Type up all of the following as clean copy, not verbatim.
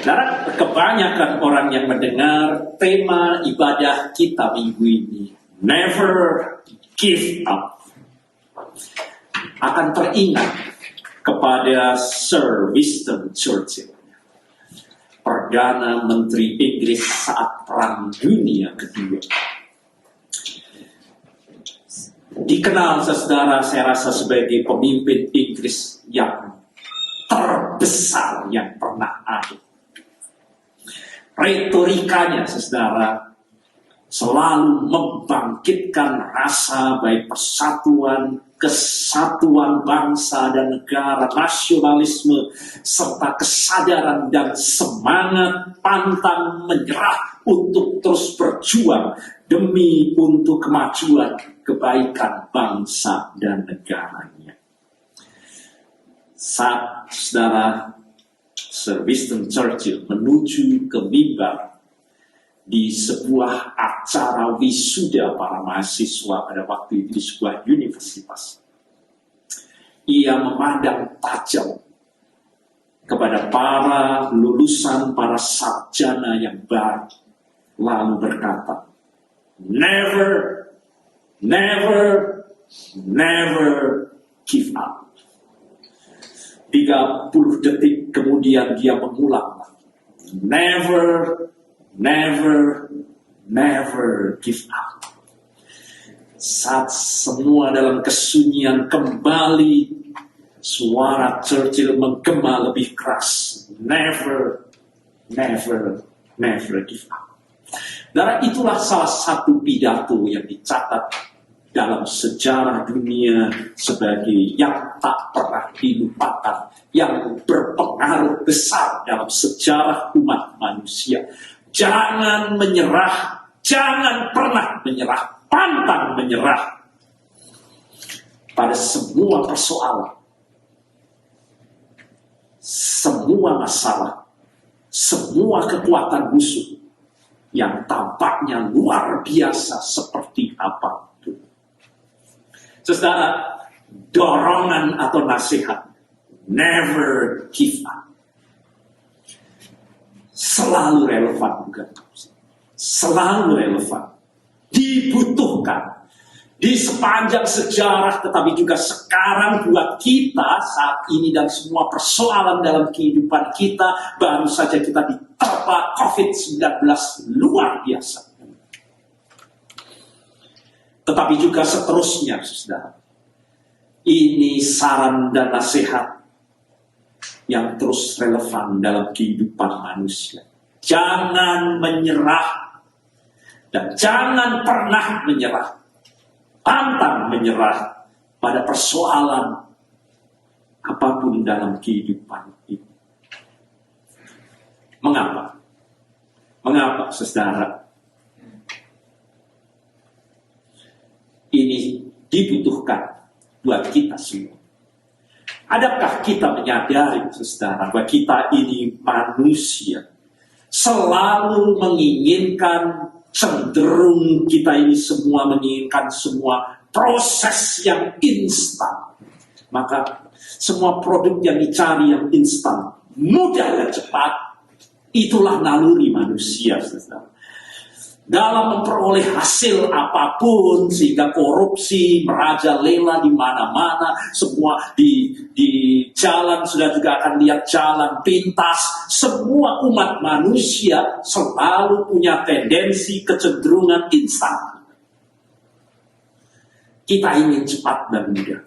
Karena kebanyakan orang yang mendengar tema ibadah kita minggu ini, never give up, akan teringat kepada Sir Winston Churchill, Perdana Menteri Inggris saat Perang Dunia Kedua. Dikenal saudara, saya rasa sebagai pemimpin Inggris yang terbesar yang pernah ada. Retorikanya, saudara, selalu membangkitkan rasa baik persatuan, kesatuan bangsa dan negara, nasionalisme, serta kesadaran dan semangat pantang menyerah untuk terus berjuang demi untuk kemajuan kebaikan bangsa dan negaranya. Saat saudara Sir Winston Churchill menuju ke mimbar di sebuah acara wisuda para mahasiswa pada waktu itu di sebuah universitas, ia memandang tajam kepada para lulusan, para sarjana yang baru, lalu berkata, never, never, never give up. 30 detik kemudian dia mengulang, never, never, never give up. Saat semua dalam kesunyian kembali, suara Churchill menggema lebih keras, never, never, never give up. Dan itulah salah satu pidato yang dicatat dalam sejarah dunia sebagai yang tak pernah dilupakan, yang berpengaruh besar dalam sejarah umat manusia. Jangan menyerah, jangan pernah menyerah, pantang menyerah pada semua persoalan, semua masalah, semua kekuatan musuh yang tampaknya luar biasa seperti apa. Saudara, dorongan atau nasihat, never give up, selalu relevan bukan? Selalu relevan, dibutuhkan di sepanjang sejarah, tetapi juga sekarang buat kita saat ini dan semua persoalan dalam kehidupan kita. Baru saja kita diterpa COVID-19 luar biasa. Tetapi juga seterusnya, saudara. Ini saran dan nasihat yang terus relevan dalam kehidupan manusia. Jangan menyerah dan jangan pernah menyerah. Pantang menyerah pada persoalan apapun dalam kehidupan ini. Mengapa? Mengapa, saudara? Ini dibutuhkan buat kita semua. Adakah kita menyadari, saudara, bahwa kita ini manusia selalu menginginkan, cenderung kita ini semua menginginkan semua proses yang instan. Maka semua produk yang dicari yang instan, mudah dan cepat, itulah naluri manusia, saudara. Dalam memperoleh hasil apapun, sehingga korupsi merajalela di mana-mana, semua di jalan sudah juga akan lihat jalan pintas. Semua umat manusia selalu punya tendensi kecenderungan instan. Kita ingin cepat dan mudah.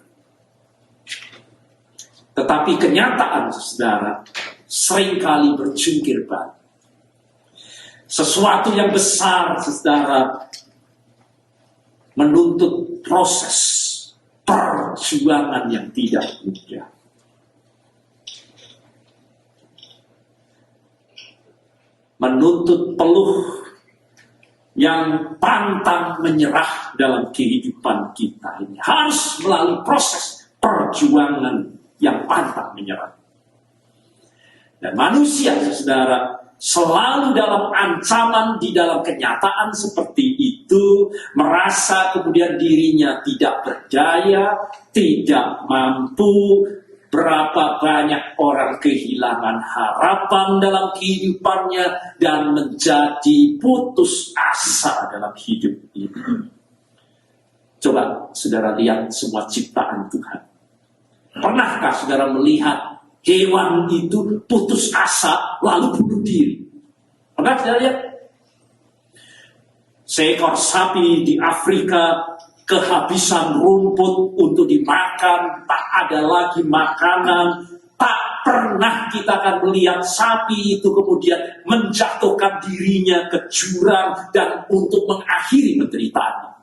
Tetapi kenyataan, saudara, seringkali berjungkir balik. Sesuatu yang besar, saudara, menuntut proses perjuangan yang tidak mudah. Menuntut peluh yang pantang menyerah dalam kehidupan kita ini. Harus melalui proses perjuangan yang pantang menyerah. Dan manusia, saudara, selalu dalam ancaman, di dalam kenyataan seperti itu, merasa kemudian dirinya tidak berdaya, tidak mampu, berapa banyak orang kehilangan harapan dalam kehidupannya dan menjadi putus asa dalam hidup ini. Coba saudara lihat semua ciptaan Tuhan. Pernahkah saudara melihat hewan itu putus asa lalu bunuh diri? Pernah saudara lihat? Seekor sapi di Afrika kehabisan rumput untuk dimakan, tak ada lagi makanan. Tak pernah kita akan melihat sapi itu kemudian menjatuhkan dirinya ke jurang dan untuk mengakhiri penderitaannya.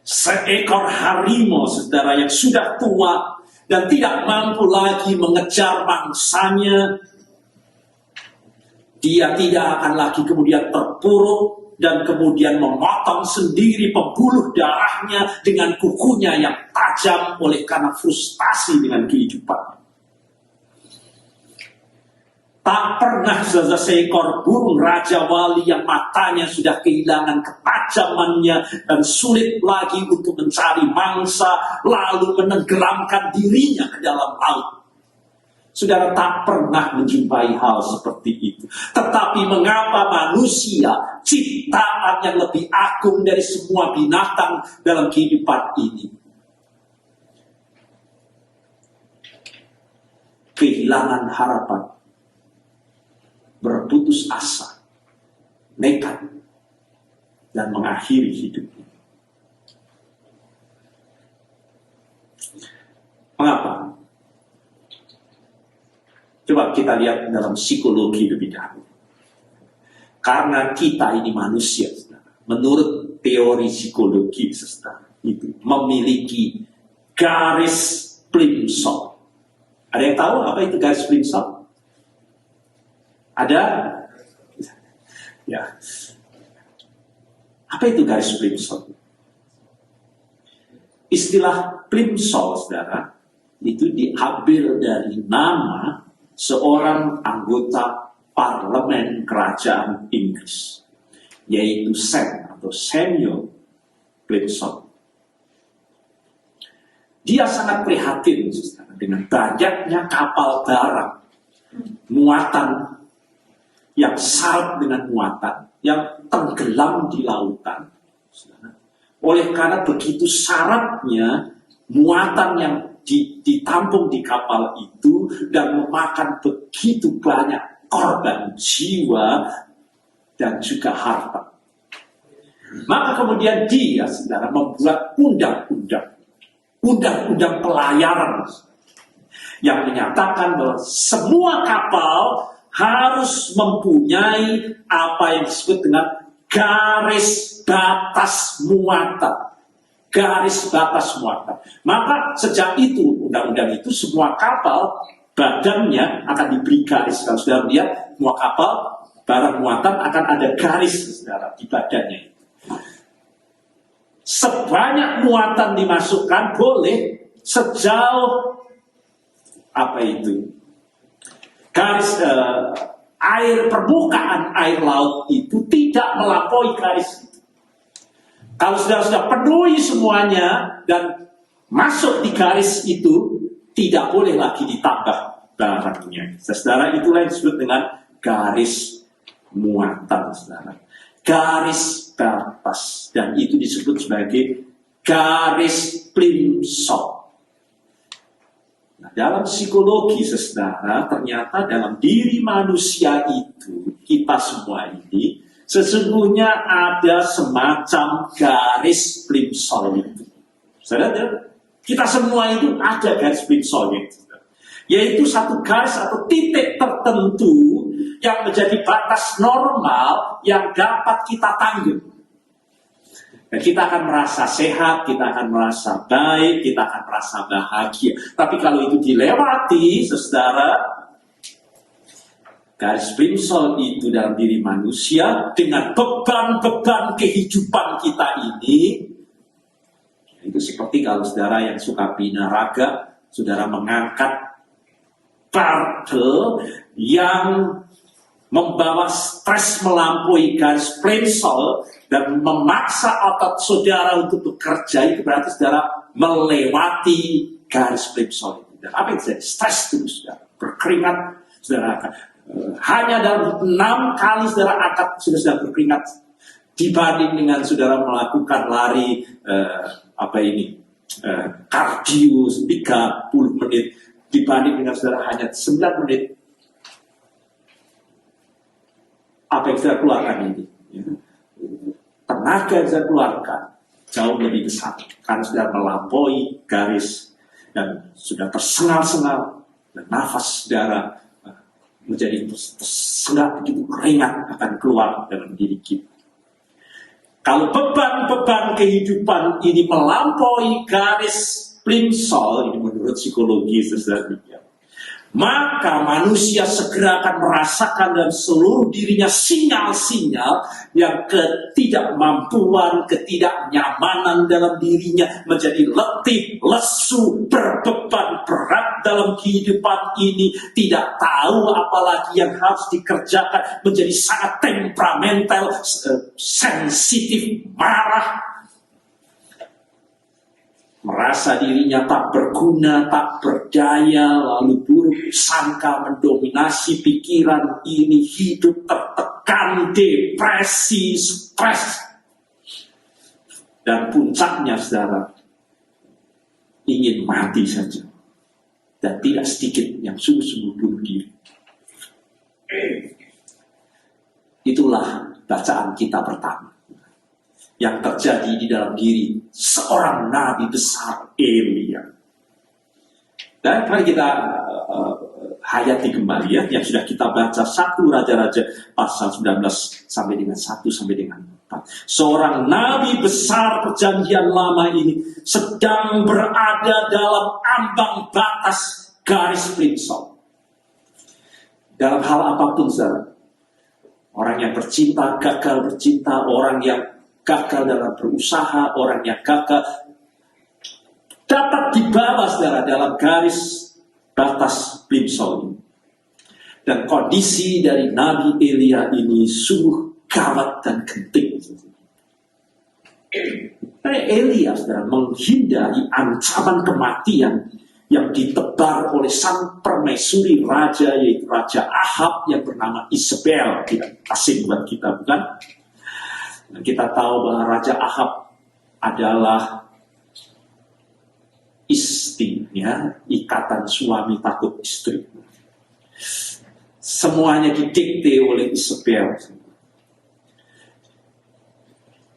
Seekor harimau, saudara, yang sudah tua dan tidak mampu lagi mengejar mangsanya, dia tidak akan lagi kemudian terpuruk dan kemudian memotong sendiri pembuluh darahnya dengan kukunya yang tajam oleh karena frustasi dengan kehidupan. Tak pernah seekor burung raja wali yang matanya sudah kehilangan ketajamannya dan sulit lagi untuk mencari mangsa lalu menenggelamkan dirinya ke dalam laut. Saudara tak pernah menjumpai hal seperti itu. Tetapi mengapa manusia, ciptaan yang lebih agung dari semua binatang dalam kehidupan ini, kehilangan harapan, berputus asa, nekat, dan mengakhiri hidupnya? Mengapa? Coba kita lihat dalam psikologi lebih dahulu. Karena kita ini manusia, menurut teori psikologi, itu memiliki garis Plimsoll. Ada yang tahu apa itu garis Plimsoll? Ada? Ya. Apa itu garis Plimsoll? Istilah Plimsoll, saudara, itu diambil dari nama seorang anggota parlemen kerajaan Inggris, yaitu Samuel Plimsoll. Dia sangat prihatin dengan banyaknya kapal barang, muatan yang syarat dengan muatan yang tenggelam di lautan. Oleh karena begitu syaratnya muatan yang ditampung di kapal itu dan memakan begitu banyak korban jiwa dan juga harta. Maka kemudian dia, saudara, membuat undang-undang pelayaran yang menyatakan bahwa semua kapal harus mempunyai apa yang disebut dengan garis batas muatan. Garis batas muatan. Maka sejak itu, undang-undang itu, semua kapal badannya akan diberi garis. Kalau sudah lihat, semua kapal barang muatan akan ada garis, saudara, di badannya. Sebanyak muatan dimasukkan boleh sejauh apa itu? Garis permukaan air laut itu tidak melampaui garis itu. Kalau sudah penuhi semuanya dan masuk di garis itu, tidak boleh lagi ditambah barangnya. Saudara, itulah yang disebut dengan garis muatan, saudara. Garis batas, dan itu disebut sebagai garis Plimsoll. Nah, dalam psikologi, saudara, ternyata dalam diri manusia itu, kita semua ini, sesungguhnya ada semacam garis Plimsoll itu. Saudara, kita semua itu ada garis Plimsoll itu. Yaitu satu garis atau titik tertentu yang menjadi batas normal yang dapat kita tanggung. Dan kita akan merasa sehat, kita akan merasa baik, kita akan merasa bahagia. Tapi kalau itu dilewati, saudara, garis Plimsoll itu dalam diri manusia dengan beban-beban kehidupan kita ini, itu seperti kalau saudara yang suka binaraga, saudara mengangkat barbel yang membawa stres melampaui garis Plimsoll dan memaksa otot saudara untuk bekerja, itu berarti saudara melewati garis plimsoll itu. Dan apa yang terjadi? Stres terus, saudara. Berkeringat, saudara akan. Hanya dalam 6 kali saudara akan sudah berkeringat dibanding dengan saudara melakukan lari kardio 30 menit dibanding dengan saudara hanya 9 menit. Apa yang saudara keluarkan ini? Tenaga yang saudara keluarkan jauh lebih besar karena sudah melampaui garis dan sudah tersengal-sengal dan nafas saudara menjadi tersengat, begitu keringat akan keluar dalam diri kita. Kalau beban-beban kehidupan ini melampaui garis plimsoll, ini menurut psikologi sebenarnya, maka manusia segera akan merasakan dalam seluruh dirinya sinyal-sinyal yang ketidakmampuan, ketidaknyamanan dalam dirinya, menjadi letih, lesu, berbeban berat dalam kehidupan ini, tidak tahu apalagi yang harus dikerjakan, menjadi sangat temperamental, sensitif, marah, merasa dirinya tak berguna, tak berdaya, lalu buruk sangka mendominasi pikiran ini, hidup tertekan, depresi, stres. Dan puncaknya saudara, ingin mati saja. Dan tidak sedikit yang sungguh-sungguh bunuh diri. Itulah bacaan kita pertama yang terjadi di dalam diri seorang nabi besar Elia. Dan mari kita hayati kembali ya, yang sudah kita baca 1 Raja-Raja pasal 19 sampai dengan 1 sampai dengan 4. Seorang nabi besar perjanjian lama ini sedang berada dalam ambang batas garis plimsoll. Dalam hal apapun saudara. Orang yang bercinta, gagal bercinta, orang yang gagal dalam berusaha, orang yang gagal dapat dibawa saudara dalam garis batas plimsoll ini. Dan kondisi dari Nabi Elia ini sungguh gawat dan genting. Elia saudara menghindari ancaman kematian yang ditebar oleh sang permaisuri raja, yaitu Raja Ahab yang bernama Isabel. Tidak asing buat kita, bukan? Dan kita tahu bahwa Raja Ahab adalah istri, ya, ikatan suami takut istri. Semuanya didikte oleh Isabel.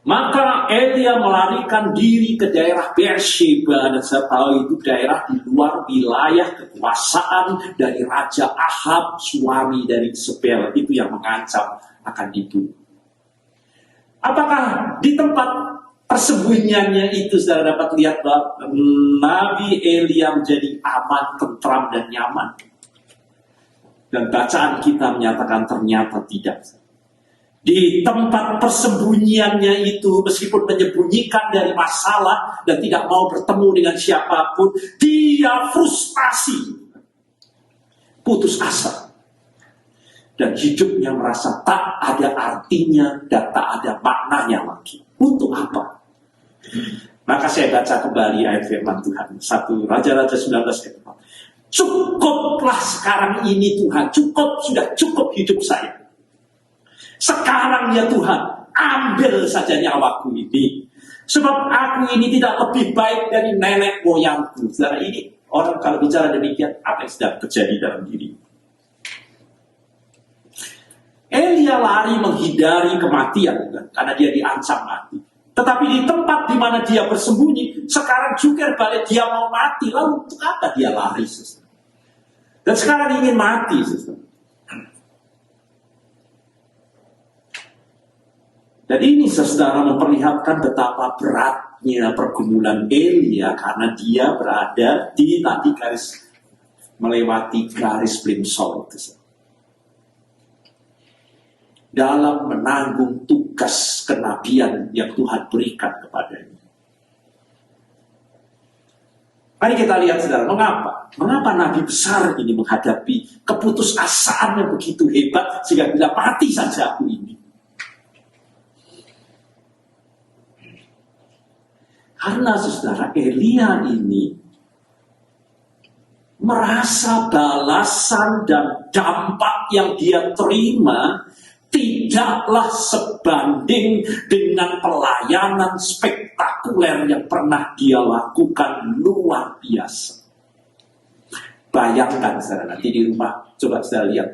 Maka Elia melarikan diri ke daerah Beersheba, dan saya tahu itu daerah di luar wilayah kekuasaan dari Raja Ahab, suami dari Isabel. Itu yang mengancam akan dibunuh. Apakah di tempat persembunyiannya itu saudara dapat lihat bahwa Nabi Elia menjadi aman, tentram, dan nyaman? Dan bacaan kita menyatakan ternyata tidak. Di tempat persembunyiannya itu, meskipun menyembunyikan dari masalah dan tidak mau bertemu dengan siapapun, dia frustasi, putus asa, dan hidupnya merasa tak ada artinya dan tak ada maknanya lagi. Untuk apa? Maka saya baca kembali ayat firman Tuhan, 1 Raja-Raja 19 ayat 4. Cukuplah sekarang ini Tuhan, sudah cukup hidup saya. Sekarang ya Tuhan, ambil saja nyawaku ini. Sebab aku ini tidak lebih baik dari nenek moyangku. Saudara, ini orang kalau bicara demikian, apa yang sedang terjadi dalam diri? Elia lari menghindari kematian, karena dia diancam mati. Tetapi di tempat di mana dia bersembunyi, sekarang jungkir balik dia mau mati. Lalu untuk apa dia lari? Dan sekarang ingin mati. Dan ini saudara memperlihatkan betapa beratnya pergumulan Elia karena dia berada di tadi garis, melewati garis plimsoll itu. Dalam menanggung tugas kenabian yang Tuhan berikan kepadanya. Mari kita lihat saudara, mengapa? Mengapa Nabi besar ini menghadapi keputusasaan yang begitu hebat sehingga bila mati saja aku ini. Karena saudara, Elia ini merasa balasan dan dampak yang dia terima tidaklah sebanding dengan pelayanan spektakuler yang pernah dia lakukan luar biasa. Bayangkan saudara, nanti di rumah coba saudara lihat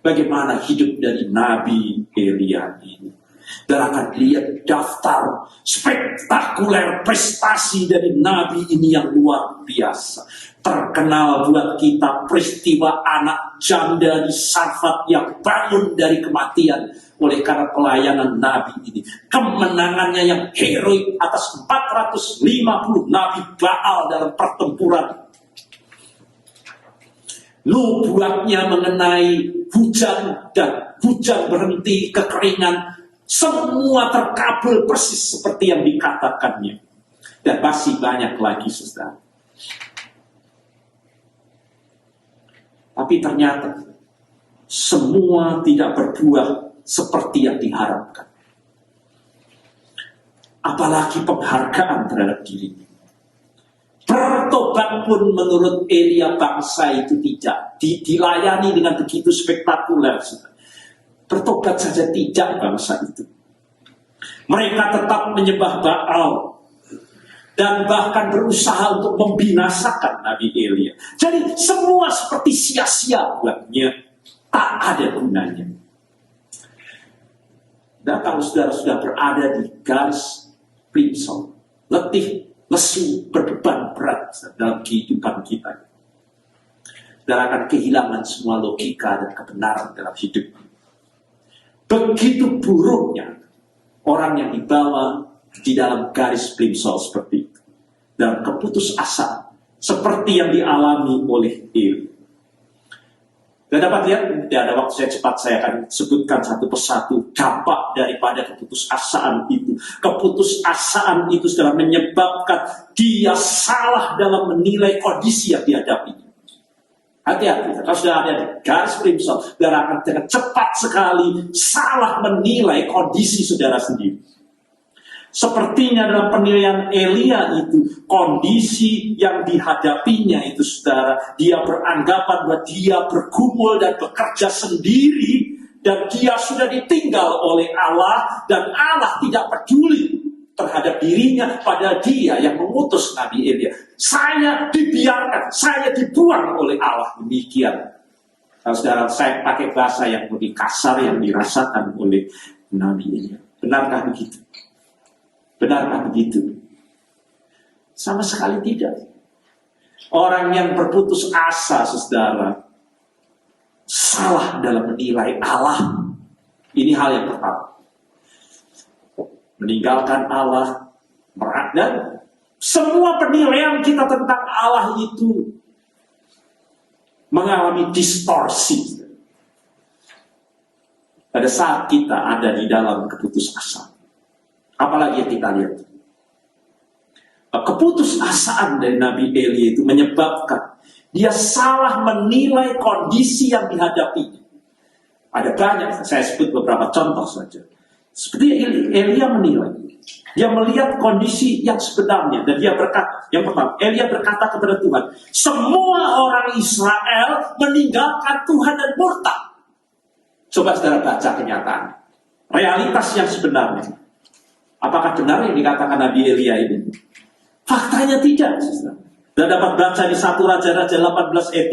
bagaimana hidup dari Nabi Elia ini. Dan akan lihat daftar spektakuler prestasi dari Nabi ini yang luar biasa. Terkenal buat kita peristiwa anak janda di Sarfat yang bangun dari kematian oleh karena pelayanan Nabi ini. Kemenangannya yang heroik atas 450 Nabi Baal dalam pertempuran. Nubuatnya mengenai hujan dan hujan berhenti, kekeringan, semua terkabul persis seperti yang dikatakannya. Dan masih banyak lagi saudara. Tapi ternyata semua tidak berbuah seperti yang diharapkan. Apalagi penghargaan terhadap dirinya. Bertobat pun menurut Elia bangsa itu tidak dilayani dengan begitu spektakuler. Bertobat saja tidak bangsa itu. Mereka tetap menyembah Baal dan bahkan berusaha untuk membinasakan Nabi Elia. Jadi semua seperti sia-sia buatnya, tak ada gunanya. Dan kalau saudara sudah berada di garis plimsoll, letih, lesu, berbeban berat dalam kehidupan kita, dan akan kehilangan semua logika dan kebenaran dalam hidup. Begitu buruknya orang yang dibawa di dalam garis plimsoll seperti itu, dalam keputusasaan seperti yang dialami oleh Elia. Dan dapat lihat, tidak ada waktu saya cepat, saya akan sebutkan satu persatu dampak daripada keputusasaan itu. Keputusasaan itu sudah menyebabkan dia salah dalam menilai kondisi yang dihadapinya. Hati-hati, kalau sudah ada di garis plimsoll, saudara akan dengan cepat sekali salah menilai kondisi saudara sendiri. Sepertinya dalam penilaian Elia itu, kondisi yang dihadapinya itu saudara, dia beranggapan bahwa dia bergumul dan bekerja sendiri, dan dia sudah ditinggal oleh Allah, dan Allah tidak peduli terhadap dirinya, padahal dia yang mengutus Nabi Elia. Saya dibiarkan, saya dibuang oleh Allah. Demikian. Kalau saudara, saya pakai bahasa yang lebih kasar yang dirasakan oleh Nabi Elia. Benarkah begitu? Benarkah begitu? Sama sekali tidak. Orang yang berputus asa, saudara, salah dalam menilai Allah. Ini hal yang pertama. Meninggalkan Allah, dan semua penilaian kita tentang Allah itu mengalami distorsi pada saat kita ada di dalam keputusasaan. Apalagi yang kita lihat, keputusasaan dari Nabi Elia itu menyebabkan dia salah menilai kondisi yang dihadapinya. Ada banyak, saya sebut beberapa contoh saja. Seperti Elia menilai, dia melihat kondisi yang sebenarnya, dan dia berkata, yang pertama, Elia berkata kepada Tuhan, semua orang Israel meninggalkan Tuhan dan murtad. Coba saudara baca kenyataan, realitas yang sebenarnya. Apakah benar yang dikatakan Nabi Elia ini? Faktanya tidak. Dan dapat baca di 1 Raja-Raja 18 ayat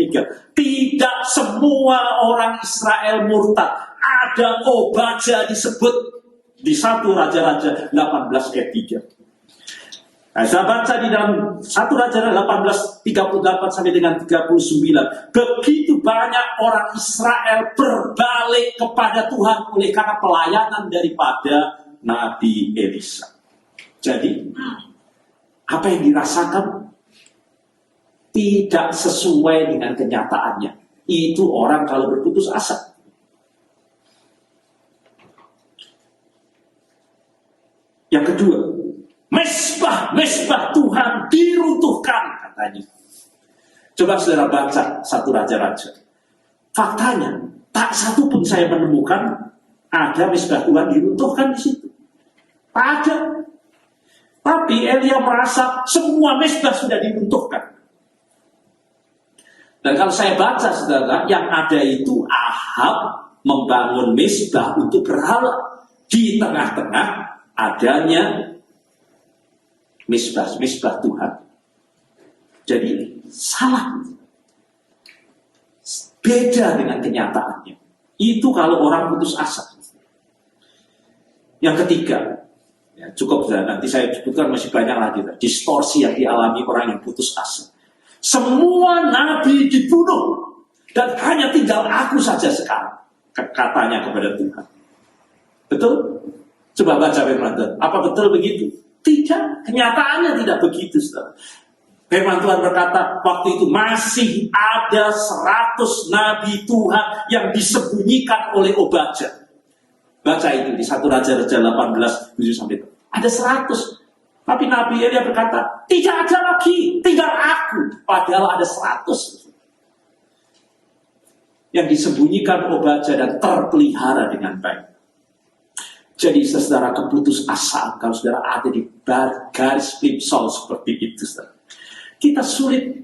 3. Tidak semua orang Israel murtad. Ada Obadya disebut di 1 Raja-Raja 18 ayat 3. Nah, saya baca di dalam 1 Raja-Raja 18, 38 sampai dengan 39. Begitu banyak orang Israel berbalik kepada Tuhan oleh karena pelayanan daripada Nabi Elisa. Jadi, apa yang dirasakan tidak sesuai dengan kenyataannya. Itu orang kalau berputus asa. Yang kedua, mesbah Tuhan diruntuhkan katanya. Coba saudara baca 1 Raja-Raja. Faktanya, tak satu pun saya menemukan ada mesbah Tuhan diruntuhkan di situ. Tak ada. Tapi Elia merasa semua mesbah sudah diruntuhkan. Dan kalau saya baca, saudara, yang ada itu Ahab membangun mezbah untuk berhala. Di tengah-tengah adanya mezbah Tuhan. Jadi salah. Beda dengan kenyataannya. Itu kalau orang putus asa. Yang ketiga, ya, cukup nanti saya sebutkan masih banyak lagi. Distorsi yang dialami orang yang putus asa. Semua nabi dibunuh. Dan hanya tinggal aku saja sekarang. Katanya kepada Tuhan. Betul? Coba baca firman Tuhan. Apa betul begitu? Tidak. Kenyataannya tidak begitu, saudara. Firman Tuhan berkata, waktu itu masih ada 100 nabi Tuhan yang disembunyikan oleh Obadja. Baca itu di 1 Raja-Raja 18, 7-8. Ada 100. Tapi Nabi Elia berkata, tidak ada lagi, tinggal aku. Padahal ada 100. Yang disembunyikan Obadja dan terpelihara dengan baik. Jadi saudara, keputusasaan kalau saudara ada di garis plimsoll seperti itu, saudara. Kita sulit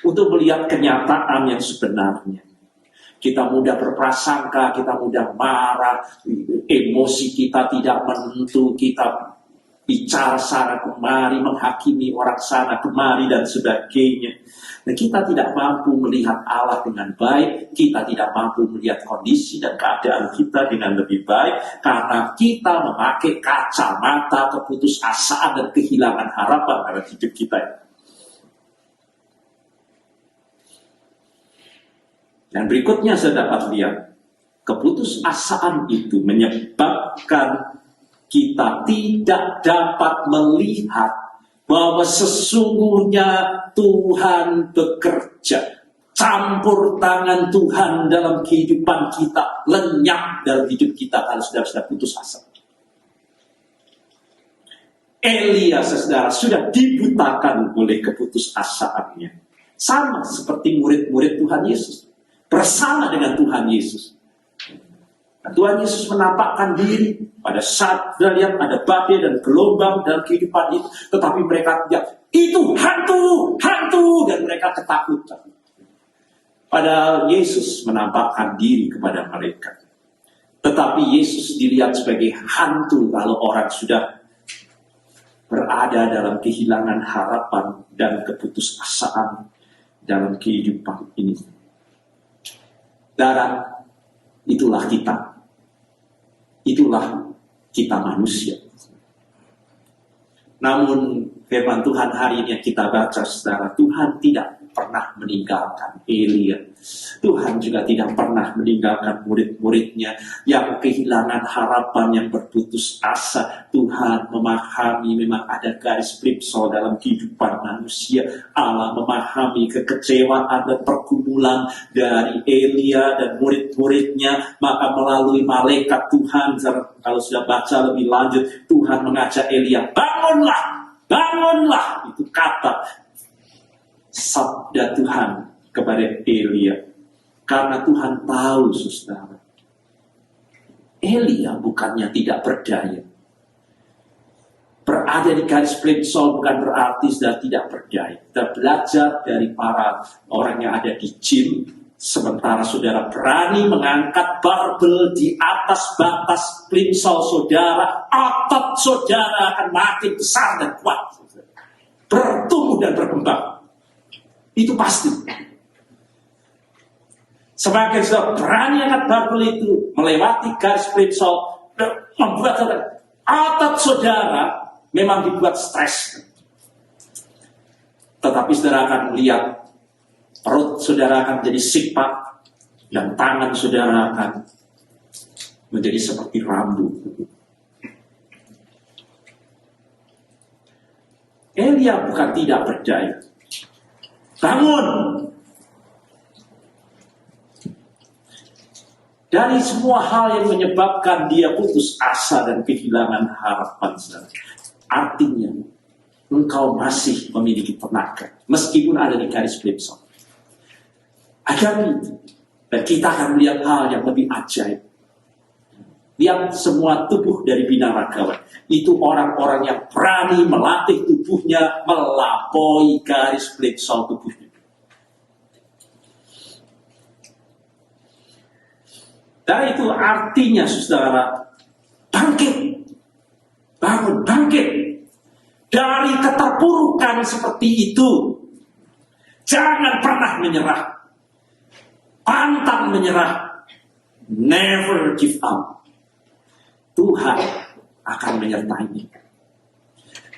untuk melihat kenyataan yang sebenarnya. Kita mudah berprasangka, kita mudah marah, emosi kita tidak menentu, kita bicara sana kemari, menghakimi orang sana kemari dan sebagainya. Dan kita tidak mampu melihat Allah dengan baik, kita tidak mampu melihat kondisi dan keadaan kita dengan lebih baik, karena kita memakai kacamata keputusasaan dan kehilangan harapan dalam hidup kita. Dan berikutnya saya dapat lihat, keputusasaan itu menyebabkan kita tidak dapat melihat bahwa sesungguhnya Tuhan bekerja. Campur tangan Tuhan dalam kehidupan kita, lenyap dalam hidup kita kalau sudah putus asa. Elia, saudara, sudah dibutakan oleh keputusasaannya. Sama seperti murid-murid Tuhan Yesus. Bersama dengan Tuhan Yesus. Nah, Tuhan Yesus menampakkan diri pada saat dia lihat ada badai dan gelombang dalam kehidupan itu. Tetapi mereka tidak, itu hantu, dan mereka ketakutan. Padahal Yesus menampakkan diri kepada mereka. Tetapi Yesus dilihat sebagai hantu kalau orang sudah berada dalam kehilangan harapan dan keputusasaan dalam kehidupan ini. Darah, itulah kita. Itulah kita manusia. Namun firman Tuhan hari ini yang kita baca, saudara, Tuhan tidak pernah meninggalkan Elia. Tuhan juga tidak pernah meninggalkan murid-muridnya yang kehilangan harapan, yang berputus asa. Tuhan memahami memang ada garis plimsoll dalam kehidupan manusia. Allah memahami kekecewaan dan pergumulan dari Elia dan murid-muridnya. Maka melalui malaikat Tuhan, kalau sudah baca lebih lanjut, Tuhan mengajak Elia, bangunlah. Itu kata sabda Tuhan kepada Elia. Karena Tuhan tahu, saudara, Elia bukannya tidak berdaya. Berada di garis plimsoll bukan berarti sudah tidak berdaya. Kita belajar dari para orang yang ada di gym. Sementara saudara berani mengangkat barbel di atas batas plimsoll saudara, otot saudara akan makin besar dan kuat. Bertumbuh dan berkembang. Itu pasti. Semakin saudara berani angkat barbel itu, melewati garis plimsoll, membuat otot saudara memang dibuat stres. Tetapi saudara akan melihat perut saudara akan menjadi six-pack, dan tangan saudara akan menjadi seperti rambut. Elia bukan tidak berdaya. Bangun! Dari semua hal yang menyebabkan dia putus asa dan kehilangan harapan. Artinya, engkau masih memiliki tenaga. Meskipun ada di garis plimsoll. Agar itu. Dan kita akan melihat hal yang lebih ajaib. Lihat semua tubuh dari binaragawan. Itu orang-orang yang berani melatih tubuhnya melampaui garis plimsoll tubuhnya. Dan itu artinya saudara, bangkit. Bangun, bangkit. Dari keterpurukan seperti itu. Jangan pernah menyerah. Pantang menyerah. Never give up. Tuhan akan menyertai.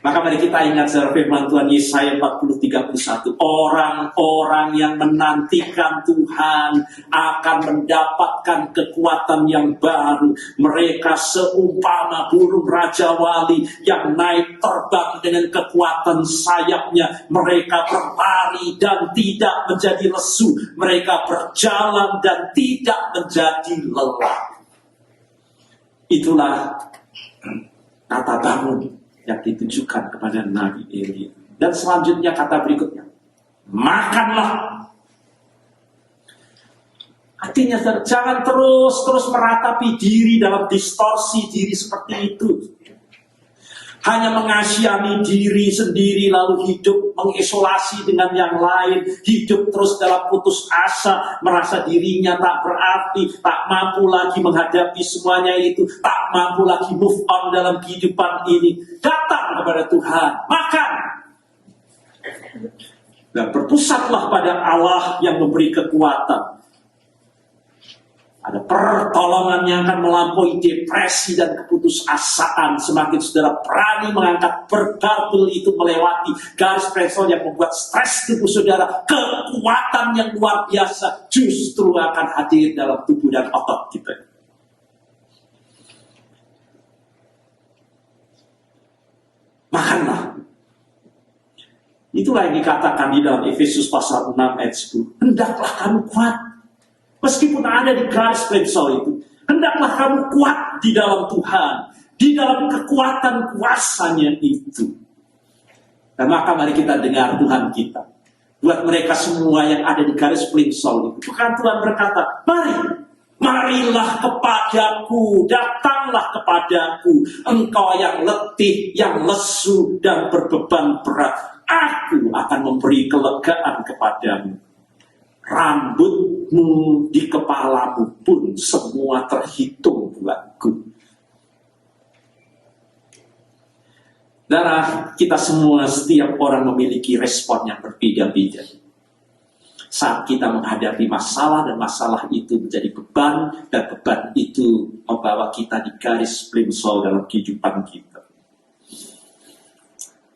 Maka mari kita ingat secara firman Tuhan Yesaya 40:31. Orang-orang yang menantikan Tuhan akan mendapatkan kekuatan yang baru. Mereka seumpama burung raja wali yang naik terbang dengan kekuatan sayapnya. Mereka berlari dan tidak menjadi lesu. Mereka berjalan dan tidak menjadi lelah. Itulah kata bangun yang ditujukan kepada Nabi Elia. Dan selanjutnya kata berikutnya, makanlah. Artinya jangan terus meratapi diri dalam distorsi diri seperti itu. Hanya mengasihani diri sendiri lalu hidup mengisolasi dengan yang lain. Hidup terus dalam putus asa, merasa dirinya tak berarti, tak mampu lagi menghadapi semuanya itu, tak mampu lagi move on dalam kehidupan ini. Datang kepada Tuhan, makan. Dan berpusatlah pada Allah yang memberi kekuatan. Ada pertolongan yang akan melampaui depresi dan keputusasaan. Semakin saudara berani mengangkat berbarbel itu melewati garis threshold yang membuat stres tubuh saudara, kekuatan yang luar biasa justru akan hadir dalam tubuh dan otot kita. Makanlah. Itulah yang dikatakan di dalam Efesus pasal 6 ayat 10. Hendaklah kamu kuat. Meskipun ada di garis threshold itu, hendaklah kamu kuat di dalam Tuhan, di dalam kekuatan kuasanya itu. Dan maka mari kita dengar Tuhan kita. Buat mereka semua yang ada di garis threshold itu, bukan Tuhan berkata, marilah kepadaku, datanglah kepadaku, engkau yang letih, yang lesu, dan berbeban berat. Aku akan memberi kelegaan kepadamu. Rambutmu di kepalamu pun semua terhitung buatku. Darah kita semua, setiap orang memiliki respon yang berbeda-beda. Saat kita menghadapi masalah dan masalah itu menjadi beban, dan beban itu membawa kita di garis plimsoll dalam kehidupan kita.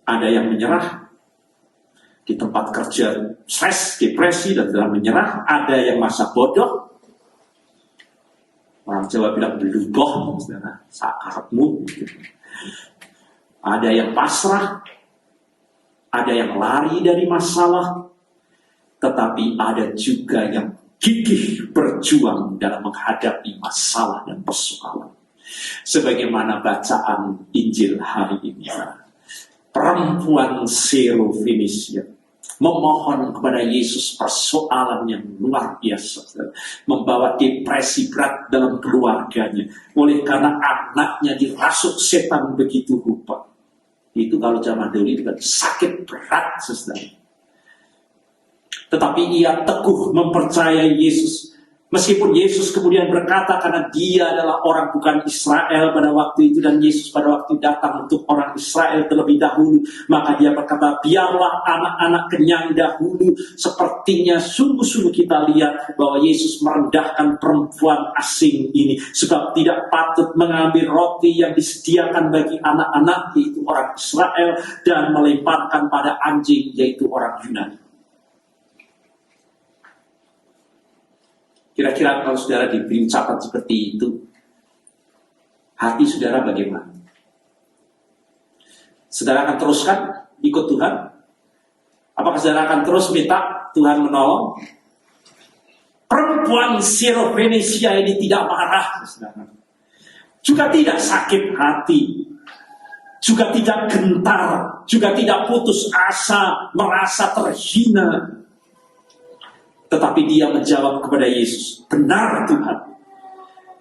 Ada yang menyerah di tempat kerja, stres, depresi, dan dalam menyerah. Ada yang masa bodoh. Orang Jawa bilang beluboh, sakarmu. Ada yang pasrah. Ada yang lari dari masalah. Tetapi ada juga yang gigih berjuang dalam menghadapi masalah dan persoalan. Sebagaimana bacaan Injil hari ini. Perempuan Sirofenisia memohon kepada Yesus persoalan yang luar biasa, membawa depresi berat dalam keluarganya oleh karena anaknya dirasuk setan begitu rupa. Itu kalau zaman dulu itu kan sakit berat, saudara. Tetapi ia teguh mempercayai Yesus. Meskipun Yesus kemudian berkata karena dia adalah orang bukan Israel pada waktu itu, dan Yesus pada waktu datang untuk orang Israel terlebih dahulu, maka dia berkata, biarlah anak-anak kenyang dahulu. Sepertinya sungguh-sungguh kita lihat bahwa Yesus merendahkan perempuan asing ini, sebab tidak patut mengambil roti yang disediakan bagi anak-anak, yaitu orang Israel, dan melemparkan pada anjing, yaitu orang Yunani. Kira-kira kalau saudara diberi ucapan seperti itu, hati saudara bagaimana? Saudara akan teruskan ikut Tuhan? Apakah saudara akan terus minta Tuhan menolong? Perempuan Sirofenisia ini tidak marah, saudara. Juga tidak sakit hati, juga tidak gentar, juga tidak putus asa, merasa terhina. Tetapi dia menjawab kepada Yesus, benar Tuhan.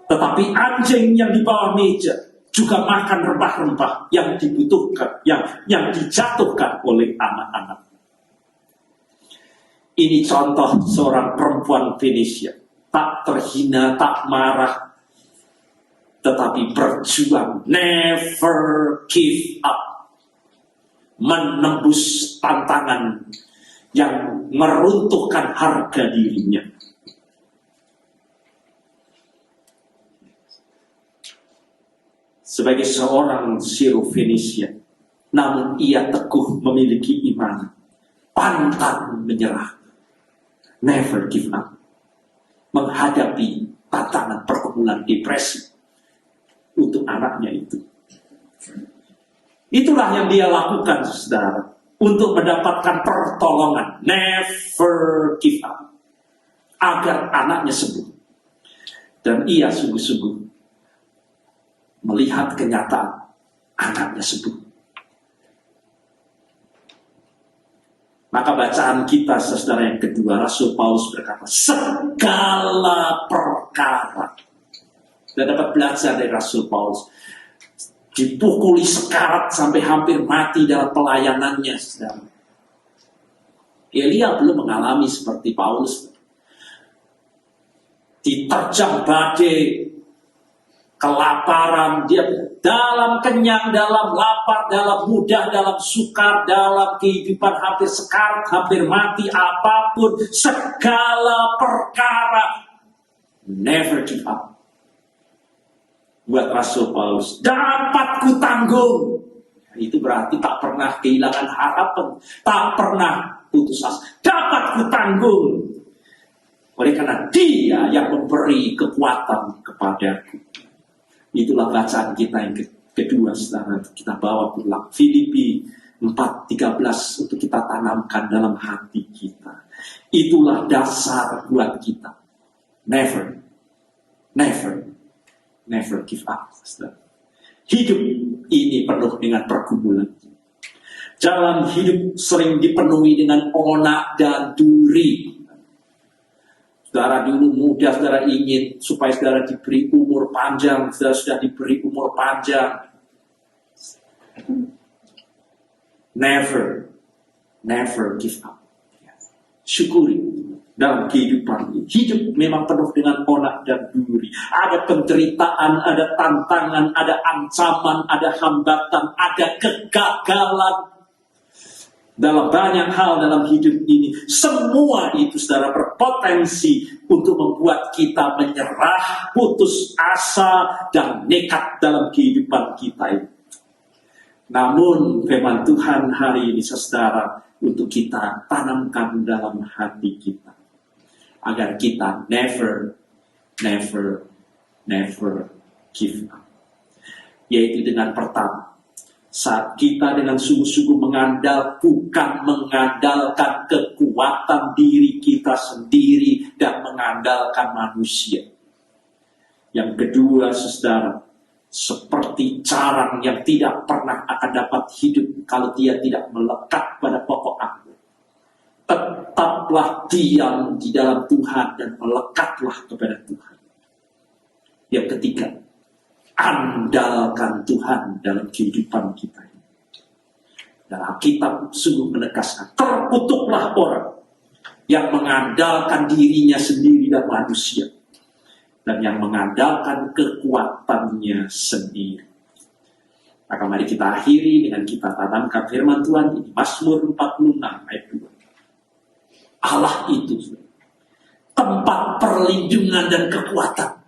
Tetapi anjing yang di bawah meja juga makan rempah-rempah yang dibutuhkan, yang dijatuhkan oleh anak-anak. Ini contoh seorang perempuan Fenisia tak terhina, tak marah, tetapi berjuang, never give up, menembus tantangan yang meruntuhkan harga dirinya. Sebagai seorang Sirofenisia, namun ia teguh memiliki iman, pantang menyerah, never give up, menghadapi tantangan pergumulan depresi untuk anaknya itu. Itulah yang dia lakukan, saudara, untuk mendapatkan pertolongan, never give up, agar anaknya sembuh. Dan ia sungguh-sungguh melihat kenyataan anaknya sembuh. Maka bacaan kita, saudara, yang kedua, Rasul Paulus berkata, segala perkara. Kita dapat belajar dari Rasul Paulus. Dipukuli sekarat sampai hampir mati dalam pelayanannya, saudara. Elia belum mengalami seperti Paulus. Diterjang badai, kelaparan, dia dalam kenyang, dalam lapar, dalam mudah, dalam sukar, dalam kehidupan hampir sekarat, hampir mati, apapun, segala perkara, never give up. Buat Rasul Paulus, dapat ku tanggung. Itu berarti tak pernah kehilangan harapan, tak pernah putus asa, dapat ku tanggung. Oleh karena Dia yang memberi kekuatan kepadaku. Itulah bacaan kita yang kedua, saudara, kita bawa pulang. Filipi 4:13 untuk kita tanamkan dalam hati kita. Itulah dasar buat kita. Never give up, saudara. Hidup ini penuh dengan pergumulan. Jalan hidup sering dipenuhi dengan onak dan duri. Saudara dulu muda, saudara ingin supaya saudara diberi umur panjang, saudara sudah diberi umur panjang. Never give up. Syukuri dalam kehidupan ini. Hidup memang penuh dengan onak dan duri. Ada penderitaan, ada tantangan, ada ancaman, ada hambatan, ada kegagalan. Dalam banyak hal dalam hidup ini, semua itu, saudara, berpotensi untuk membuat kita menyerah, putus asa, dan nekat dalam kehidupan kita ini. Namun firman Tuhan hari ini, saudara, untuk kita tanamkan dalam hati kita, agar kita never give up. Yaitu dengan pertama, saat kita dengan sungguh-sungguh bukan mengandalkan kekuatan diri kita sendiri dan mengandalkan manusia. Yang kedua, saudara, seperti carang yang tidak pernah akan dapat hidup kalau dia tidak melekat pada pokok anggur. Tetaplah diam di dalam Tuhan dan melekatlah kepada Tuhan. Yang ketiga, andalkan Tuhan dalam kehidupan kita. Dalam Alkitab sungguh menegaskan, terkutuklah orang yang mengandalkan dirinya sendiri dan manusia, dan yang mengandalkan kekuatannya sendiri. Maka mari kita akhiri dengan kita tanamkan firman Tuhan ini, Mazmur 46 ayat 2. Allah itu tempat perlindungan dan kekuatan.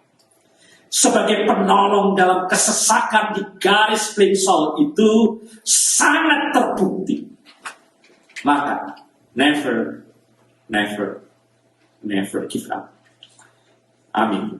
Sebagai penolong dalam kesesakan di garis plingsol itu sangat terbukti. Maka never give up. Amin.